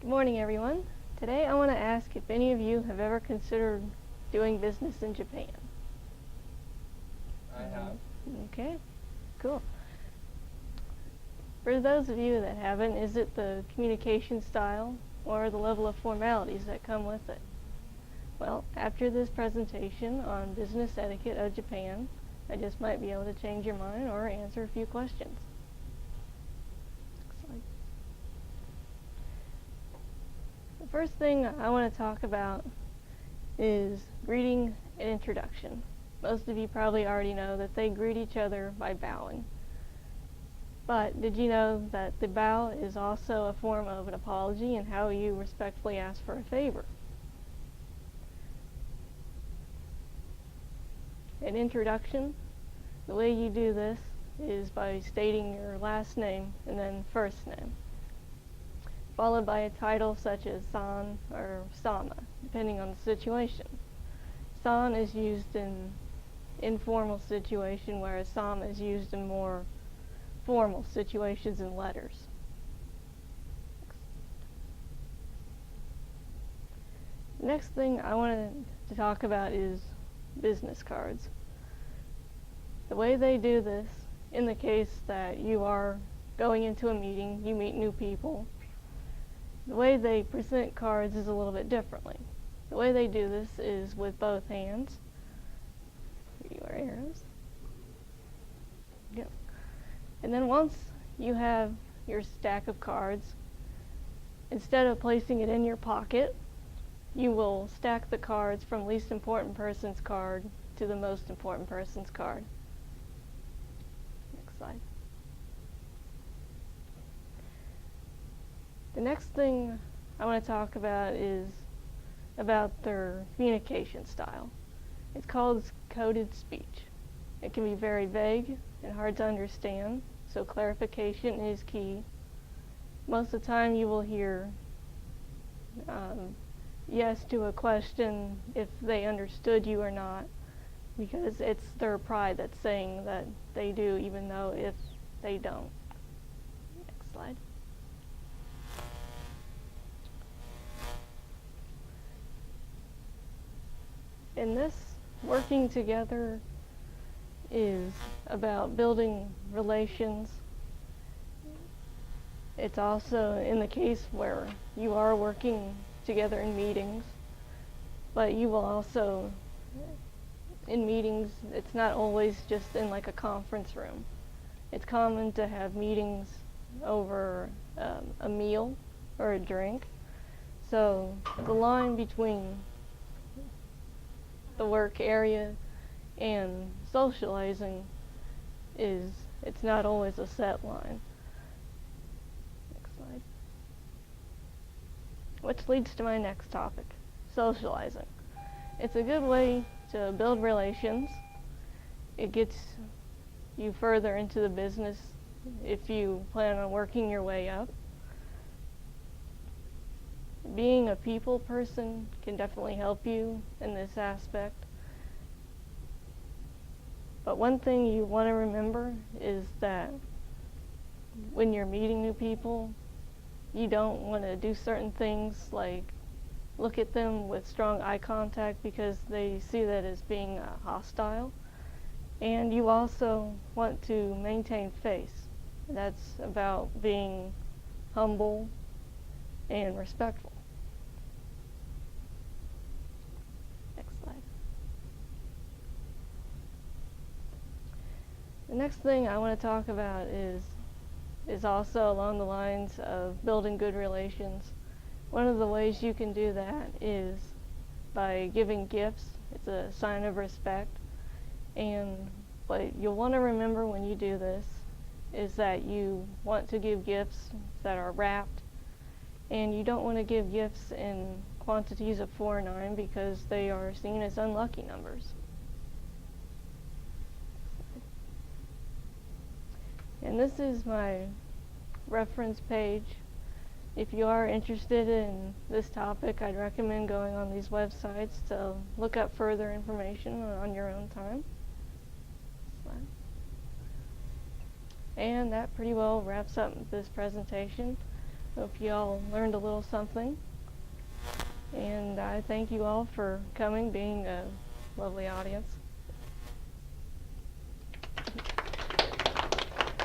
Good morning, everyone. Today I want to ask if any of you have ever considered doing business in Japan. I have. Okay, cool. For those of you that haven't, is it the communication style or the level of formalities that come with it? Well, after this presentation on business etiquette of Japan, I just might be able to change your mind or answer a few questions. The first thing I want to talk about is greeting and introduction. Most of you probably already know that they greet each other by bowing. But did you know that the bow is also a form of an apology and how you respectfully ask for a favor? An introduction, the way you do this is by stating your last name and then first name, followed by a title such as san or sama, depending on the situation. San is used in informal situation, whereas sama is used in more formal situations and letters. The next thing I wanted to talk about is business cards. The way they do this, in the case that you are going into a meeting, you meet new people, the way they present cards is a little bit differently. The way they do this is with both hands. Here are arrows. Yep. And then once you have your stack of cards, instead of placing it in your pocket, you will stack the cards from least important person's card to the most important person's card. Next slide. The next thing I want to talk about is about their communication style. It's called coded speech. It can be very vague and hard to understand, so clarification is key. Most of the time you will hear yes to a question if they understood you or not, because it's their pride that's saying that they do, even though if they don't. Next slide. In this, working together is about building relations. It's also in the case where you are working together in meetings, but you will also, in meetings, it's not always just in like a conference room. It's common to have meetings over a meal or a drink. So the line between the work area and socializing it's not always a set line. Next slide. Which leads to my next topic, socializing. It's a good way to build relations. It gets you further into the business if you plan on working your way up. Being a people person can definitely help you in this aspect. But one thing you want to remember is that when you're meeting new people, you don't want to do certain things like look at them with strong eye contact because they see that as being hostile. And you also want to maintain face. That's about being humble and respectful. Next slide. The next thing I want to talk about is also along the lines of building good relations. One of the ways you can do that is by giving gifts. It's a sign of respect. And what you'll want to remember when you do this is that you want to give gifts that are wrapped, and you don't want to give gifts in quantities of 4 or 9 because they are seen as unlucky numbers. And this is my reference page. If you are interested in this topic, I'd recommend going on these websites to look up further information on your own time. And that pretty well wraps up this presentation. Hope you all learned a little something. And I thank you all for coming, being a lovely audience.